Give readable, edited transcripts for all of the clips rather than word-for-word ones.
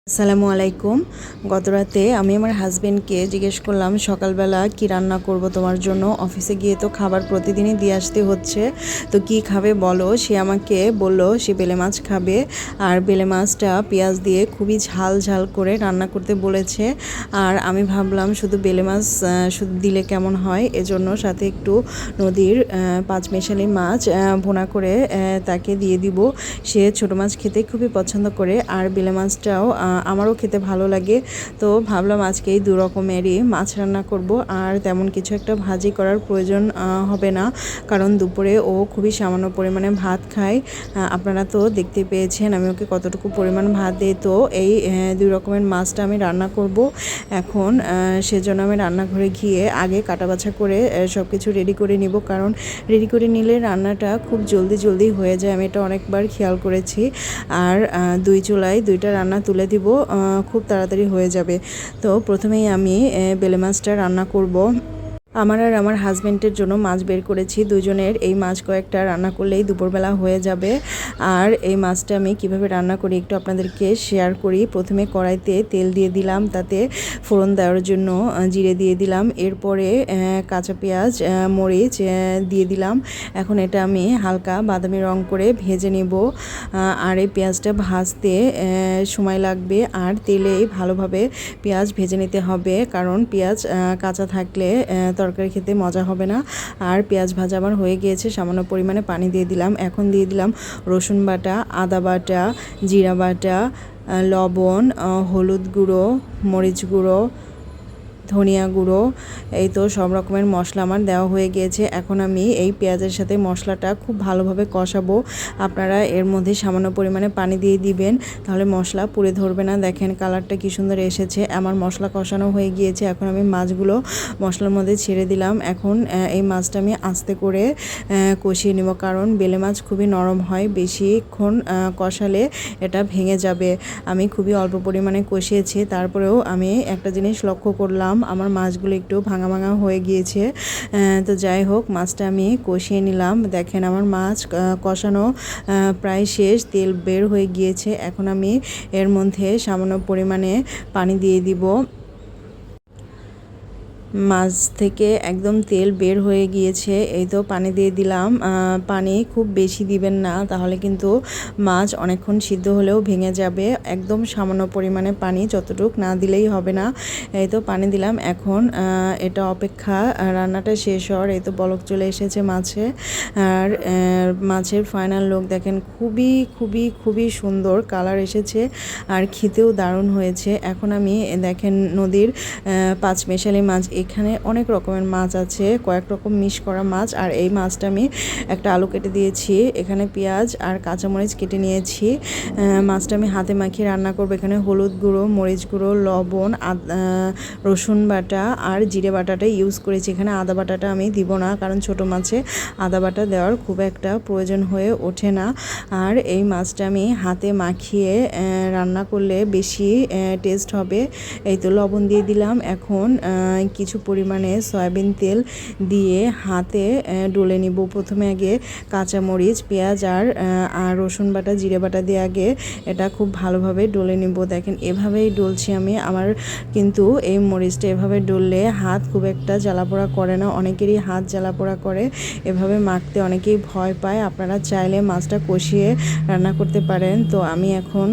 আসসালামু আলাইকুম। গতরাতে আমি আমার হাজবেন্ডকে জিজ্ঞেস করলাম সকালবেলা কি রান্না করব তোমার জন্য। অফিসে গিয়ে তো খাবার প্রতিদিনই দিয়ে আসতে হচ্ছে, তো কি খাবে বলো। সে আমাকে বলল সে বেলে মাছ খাবে, আর বেলে মাছটা পেঁয়াজ দিয়ে খুবই ঝাল ঝাল করে রান্না করতে বলেছে। আর আমি ভাবলাম শুধু বেলে মাছ শুধু দিলে কেমন হয়, এজন্য সাথে একটু নদীর পাঁচমেশালি মাছ ভুনা করে তাকে দিয়ে দিব। সে ছোটো মাছ খেতে খুবই পছন্দ করে, আর বেলে মাছটাও আমারও খেতে ভালো লাগে। তো ভাবলাম আজকে এই দু রকমেরই মাছ রান্না করব, আর তেমন কিছু একটা ভাজি করার প্রয়োজন হবে না, কারণ দুপুরে ও খুবই সামান্য পরিমাণে ভাত খায়। আপনারা তো দেখতে পেয়েছেন আমি ওকে কতটুকু পরিমাণ ভাত দিই। তো এই দুই রকমের মাছটা আমি রান্না করব এখন। সেজন্য আমি রান্নাঘরে গিয়ে আগে কাটাবাছা করে সব কিছু রেডি করে নিব, কারণ রেডি করে নিলে রান্নাটা খুব জলদি হয়ে যায়। আমি এটা অনেকবার খেয়াল করেছি। আর দুই চুলায় দুইটা রান্না তুলে দিব, খুব তাড়াতাড়ি হয়ে যাবে। তো প্রথমেই আমি বেলে মাছটা রান্না করব। আমার আর আমার হাজব্যান্ডের জন্য মাছ বের করেছি। দুজনের এই মাছ কয়েকটা রান্না করলেই দুপুরবেলা হয়ে যাবে। আর এই মাছটা আমি কিভাবে রান্না করি একটু আপনাদেরকে শেয়ার করি। প্রথমে কড়াইতে তেল দিয়ে দিলাম, তাতে ফোড়ন দেওয়ার জন্য জিরে দিয়ে দিলাম, এরপরে কাঁচা পেঁয়াজ মরিচ দিয়ে দিলাম। এখন এটা আমি হালকা বাদামি রং করে ভেজে নেব। আর এই পেঁয়াজটা ভাজতে সময় লাগবে, আর তেলেই ভালোভাবে পেঁয়াজ ভেজে নিতে হবে, কারণ পেঁয়াজ কাঁচা থাকলে তরকারি খেতে মজা হবে না। আর পেঁয়াজ ভাজা আমার হয়ে গিয়েছে, সামান্য পরিমাণে পানি দিয়ে দিলাম। এখন দিয়ে দিলাম রসুন বাটা, আদা বাটা, জিরা বাটা, লবণ, হলুদ গুঁড়ো, মরিচ গুঁড়ো, ধনিয়া গুঁড়ো। এই তো সব রকমের মশলা আমার দেওয়া হয়ে গিয়েছে। এখন আমি এই পেঁয়াজের সাথে মশলাটা খুব ভালোভাবে কষাবো। আপনারা এর মধ্যে সামান্য পরিমাণে পানি দিয়ে দিবেন, তাহলে মশলা পুড়ে ধরবে না। দেখেন কালারটা কি সুন্দর এসেছে। আমার মশলা কষানো হয়ে গিয়েছে, এখন আমি মাছগুলো মশলার মধ্যে ছেড়ে দিলাম। এখন এই মাছটা আমি আস্তে করে কষিয়ে নেব, কারণ বেলে মাছ খুবই নরম হয়, বেশিক্ষণ কষালে এটা ভেঙে যাবে। আমি খুবই অল্প পরিমাণে কষিয়েছি, তারপরেও আমি একটা জিনিস লক্ষ্য করলাম, আমার মাছগুলো একটু ভাঙা হয়ে গিয়েছে। তো যাই হোক, মাছটা আমি কষিয়ে নিলাম। দেখেন আমার মাছ কষানো প্রায় শেষ, তেল বের হয়ে গিয়েছে। এখন আমি এর মধ্যে সামান্য পরিমাণে পানি দিয়ে দিব। মাছ থেকে একদম তেল বের হয়ে গিয়েছে, এই তো পানি দিয়ে দিলাম। পানি খুব বেশি দিবেন না, তাহলে কিন্তু মাছ অনেকক্ষণ সিদ্ধ হলেও ভেঙে যাবে। একদম সামান্য পরিমাণে পানি, যতটুক না দিলেই হবে না। এই তো পানি দিলাম। এখন এটা অপেক্ষা রান্নাটা শেষ হওয়ার। এই তো বলক চলে এসেছে মাছে। আর মাছের ফাইনাল লুক দেখেন, খুবই সুন্দর কালার এসেছে, আর খেতেও দারুণ হয়েছে। এখন আমি দেখেন নদীর পাঁচমেশালি মাছ, এখানে অনেক রকমের মাছ আছে, কয়েক রকম মিক্স করা মাছ। আর এই মাছটা আমি একটা আলু কেটে দিয়েছি, এখানে পেঁয়াজ আর কাঁচামরিচ কেটে নিয়েছি। মাছটা আমি হাতে মাখিয়ে রান্না করব। এখানে হলুদ গুঁড়ো, মরিচ গুঁড়ো, লবণ, রসুন বাটা আর জিরে বাটাটা ইউজ করেছি। এখানে আদা বাটাটা আমি দিব না, কারণ ছোটো মাছে আদা বাটা দেওয়ার খুব একটা প্রয়োজন হয়ে ওঠে না। আর এই মাছটা আমি হাতে মাখিয়ে রান্না করলে বেশি টেস্ট হবে। এই তো লবণ দিয়ে দিলাম। এখন কিছু পরিমাণে সয়াবিন তেল দিয়ে হাতে ডলে নিব। প্রথমে আগে কাঁচামরিচ, পেঁয়াজ আর রসুন বাটা, জিরে বাটা দিয়ে আগে এটা খুব ভালোভাবে ডলে নিব। দেখেন এভাবেই ডলছি আমি। আমার কিন্তু এই মরিচটা এভাবে ডললে হাত খুব একটা জ্বালাপোড়া করে না, অনেকেরই হাত জ্বালাপোড়া করে, এভাবে মাখতে অনেকেই ভয় পায়। আপনারা চাইলে মাছটা কষিয়ে রান্না করতে পারেন। তো আমি এখন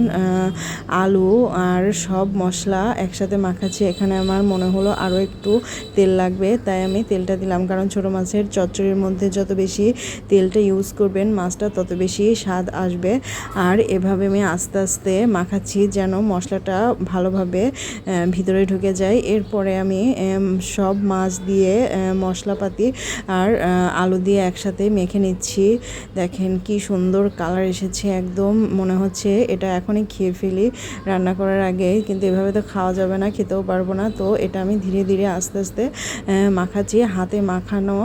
আলু আর সব মশলা একসাথে মাখাচ্ছি। এখানে আমার মনে হলো আরও একটু তেল লাগবে, তাই আমি তেলটা দিলাম, কারণ ছোটো মাছের চচ্চড়ির মধ্যে যত বেশি তেলটা ইউজ করবেন মাছটা তত বেশি স্বাদ আসবে। আর এভাবে আমি আস্তে আস্তে মাখাচ্ছি যেন মশলাটা ভালোভাবে ভিতরে ঢুকে যায়। এরপরে আমি সব মাছ দিয়ে মশলাপাতি আর আলু দিয়ে একসাথে মেখে নিচ্ছি। দেখেন কি সুন্দর কালার এসেছে, একদম মনে হচ্ছে এটা এখনই খেয়ে ফেলি রান্না করার আগে, কিন্তু এভাবে তো খাওয়া যাবে না, খেতেও পারবো না। তো এটা আমি ধীরে ধীরে আস্তে আস্তে আস্তে মাখাচ্ছি। হাতে মাখানো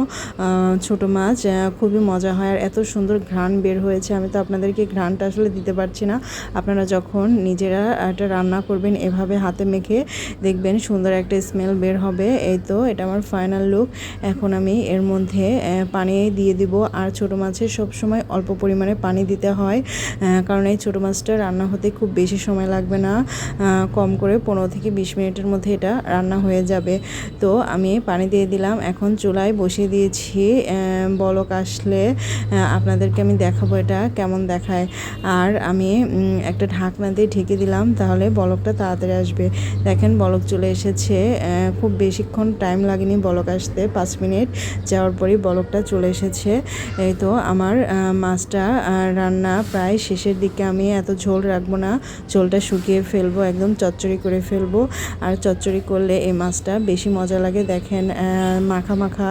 ছোটো মাছ খুবই মজা হয় আর এত সুন্দর ঘ্রাণ বের হয়েছে। আমি তো আপনাদেরকে ঘ্রাণটা আসলে দিতে পারছি না। আপনারা যখন নিজেরা একটা রান্না করবেন এভাবে হাতে মেখে দেখবেন সুন্দর একটা স্মেল বের হবে। এই তো এটা আমার ফাইনাল লুক। এখন আমি এর মধ্যে পানি দিয়ে দিব। আর ছোটো মাছের সবসময় অল্প পরিমাণে পানি দিতে হয়, কারণ এই ছোটো মাছটা রান্না হতে খুব বেশি সময় লাগবে না, কম করে 15 থেকে 20 মিনিটের মধ্যে এটা রান্না হয়ে যাবে। তো আমি পানি দিয়ে দিলাম। এখন চুলায় বসিয়ে দিয়েছি। বলক আসলে আপনাদেরকে আমি দেখাবো এটা কেমন দেখায়। আর আমি একটা ঢাকনা দিয়ে ঢেকে দিলাম, তাহলে বলকটা তাড়াতাড়ি আসবে। দেখেন বলক চলে এসেছে। খুব বেশিক্ষণ টাইম লাগেনি বলক আসতে, 5 মিনিট যাওয়ার পরই বলকটা চলে এসেছে। এই তো আমার মাছটা রান্না প্রায় শেষের দিকে। আমি এত ঝোল রাখবো না, ঝোলটা শুকিয়ে ফেলবো, একদম চচ্চড়ি করে ফেলবো। আর চচ্চড়ি করলে এই মাছটা বেশি মজা লাগে। দেখেন মাখা মাখা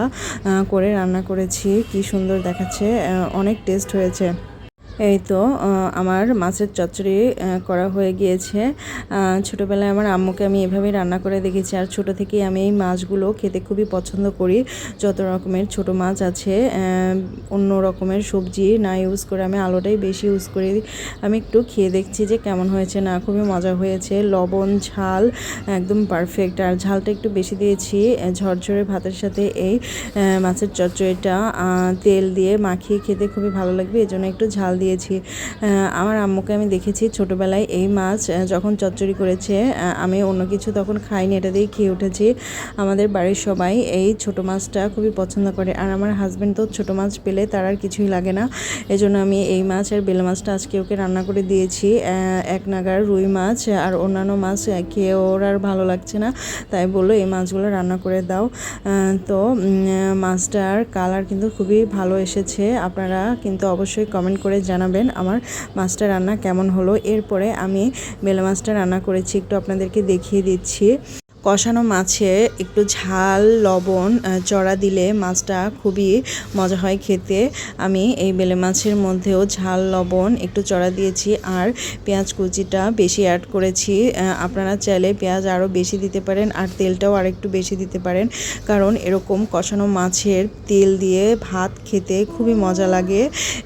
করে রান্না করেছি, কি সুন্দর দেখাচ্ছে, অনেক টেস্ট হয়েছে। এই তো আমার মাছের চচ্চড়ি করা হয়ে গিয়েছে। ছোটোবেলায় আমার আম্মুকে আমি এভাবেই রান্না করে দেখেছি। আর ছোটো থেকেই আমি এই মাছগুলো খেতে খুবই পছন্দ করি। যত রকমের ছোটো মাছ আছে, অন্য রকমের সবজি না ইউজ করে আমি আলুটাই বেশি ইউজ করি। আমি একটু খেয়ে দেখছি যে কেমন হয়েছে। না, খুবই মজা হয়েছে। লবণ ঝাল একদম পারফেক্ট। আর ঝালটা একটু বেশি দিয়েছি। ঝরঝরে ভাতের সাথে এই মাছের চচ্চড়িটা তেল দিয়ে মাখিয়ে খেতে খুবই ভালো লাগবে, এজন্য একটু ঝাল দিয়েছি। আমার আম্মুকে আমি দেখেছি ছোটোবেলায় এই মাছ যখন চচ্চড়ি করেছে, আমি অন্য কিছু তখন খাইনি, এটা দিয়েই খেয়ে উঠেছি। আমাদের বাড়ির সবাই এই ছোটো মাছটা খুবই পছন্দ করে। আর আমার হাজব্যান্ড তো ছোটো মাছ পেলে তার আর কিছুই লাগে না, এজন্য আমি এই মাছ আর বেলে মাছটা আজকে ওকে রান্না করে দিয়েছি। এক নাগার রুই মাছ আর অন্যান্য মাছ খেয়ে ওর আর ভালো লাগছে না, তাই বললো এই মাছগুলো রান্না করে দাও। তো মাছটার কালার কিন্তু খুবই ভালো এসেছে। আপনারা কিন্তু অবশ্যই কমেন্ট করে জানাবেন আমার মাছটা রান্না কেমন হলো। এরপরে আমি বেলে মাছটা রান্না করেছি, একটু আপনাদেরকে দেখিয়ে দিচ্ছি। কষানো মাছে একটু ঝাল লবণ চড়া দিলে মাছটা খুবই মজা হয় খেতে। আমি এই বেলে মাছের মধ্যেও ঝাল লবণ একটু চড়া দিয়েছি আর পেঁয়াজ কুচিটা বেশি অ্যাড করেছি। আপনারা চাইলে পেঁয়াজ আরও বেশি দিতে পারেন আর তেলটাও আর একটু বেশি দিতে পারেন, কারণ এরকম কষানো মাছের তেল দিয়ে ভাত খেতে খুবই মজা লাগে,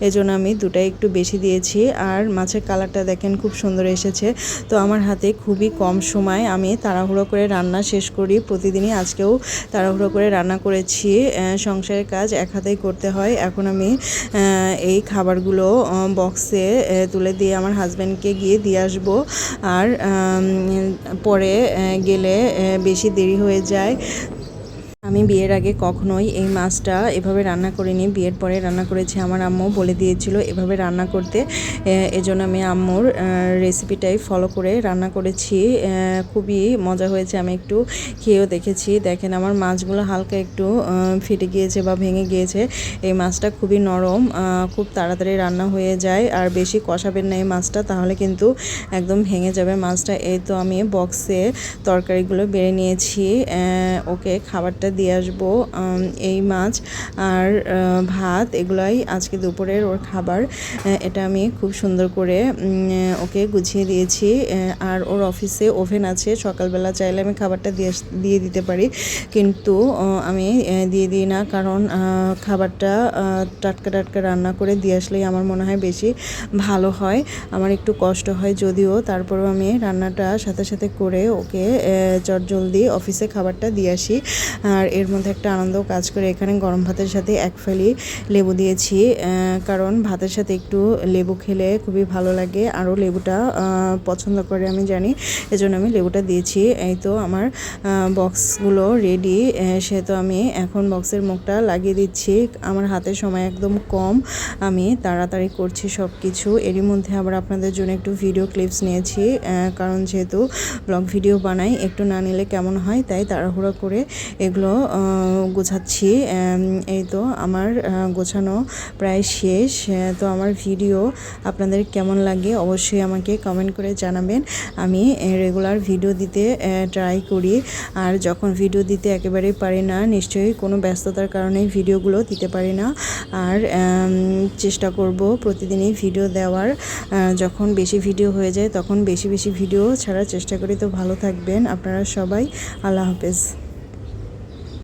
এজন্য আমি দুটাই একটু বেশি দিয়েছি। আর মাছের কালারটা দেখেন খুব সুন্দর এসেছে। তো আমার হাতে খুবই কম সময়, আমি তাড়াহুড়ো করে রান্না শেষ করি প্রতিদিনই। আজকেও তাড়াহুড়ো করে রান্না করেছি। সংসারের কাজ এক হাতেই করতে হয়। এখন আমি এই খাবারগুলো বক্সে তুলে দিয়ে আমার হাজব্যান্ডকে গিয়ে দিয়ে আসবো। আর পরে গেলে বেশি দেরি হয়ে যায়। আমি বিয়ের আগে কখনোই এই মাছটা এভাবে রান্না করিনি, বিয়ের পরে রান্না করেছি। আমার আম্মু বলে দিয়েছিল এভাবে রান্না করতে, এজন্য আমি আম্মুর রেসিপিটাই ফলো করে রান্না করেছি। খুবই মজা হয়েছে, আমি একটু খেয়েও দেখেছি। দেখেন আমার মাছগুলো হালকা একটু ফেটে গিয়েছে বা ভেঙে গিয়েছে। এই মাছটা খুবই নরম, খুব তাড়াতাড়ি রান্না হয়ে যায়। আর বেশি কষাবেন না এই মাছটা, তাহলে কিন্তু একদম ভেঙে যাবে মাছটা। এই তো আমি বক্সে তরকারিগুলো বেড়ে নিয়েছি, ওকে খাবারটা দিয়ে আসবো। এই মাছ আর ভাত এগুলাই আজকে দুপুরের ওর খাবার। এটা আমি খুব সুন্দর করে ওকে গুছিয়ে দিয়েছি। আর ওর অফিসে ওভেন আছে, সকালবেলা চাইলে আমি খাবারটা দিয়ে দিতে পারি, কিন্তু আমি দিয়ে দিই না, কারণ খাবারটা টাটকা টাটকা রান্না করে দিয়ে আসলেই আমার মনে হয় বেশি ভালো হয়। আমার একটু কষ্ট হয় যদিও, তারপরেও আমি রান্নাটা সাথে সাথে করে ওকে চটজলদি অফিসে খাবারটা দিয়ে আসি। আর এর মধ্যে একটা আনন্দ কাজ করে, এখানে গরম ভাতের সাথে এক ফালি লেবু দিয়েছি, কারণ ভাতের সাথে একটু লেবু খেলে খুবই ভালো লাগে। আরও লেবুটা পছন্দ করে আমি জানি, এজন্য আমি লেবুটা দিয়েছি। এই তো আমার বক্সগুলো রেডি, সেহেতু আমি এখন বক্সের মুখটা লাগিয়ে দিচ্ছি। আমার হাতে সময় একদম কম, আমি তাড়াতাড়ি করছি সব কিছু। এরই মধ্যে আবার আপনাদের জন্য একটু ভিডিও ক্লিপস নিয়েছি, কারণ যেহেতু ব্লগ ভিডিও বানাই, একটু না নিলে কেমন হয়, তাই তাড়াহুড়ো করে এগুলো গোছাচ্ছি। এই তো আমার গোছানো প্রায় শেষ। তো আমার ভিডিও আপনাদের কেমন লাগে অবশ্যই আমাকে কমেন্ট করে জানাবেন। আমি রেগুলার ভিডিও দিতে ট্রাই করি, আর যখন ভিডিও দিতে একেবারেই পারি না, নিশ্চয়ই কোনো ব্যস্ততার কারণে ভিডিওগুলো দিতে পারি না। আর চেষ্টা করব প্রতিদিনই ভিডিও দেওয়ার। যখন বেশি ভিডিও হয়ে যায় তখন বেশি বেশি ভিডিও ছাড়ার চেষ্টা করি। তো ভালো থাকবেন আপনারা সবাই, আল্লাহ হাফেজ।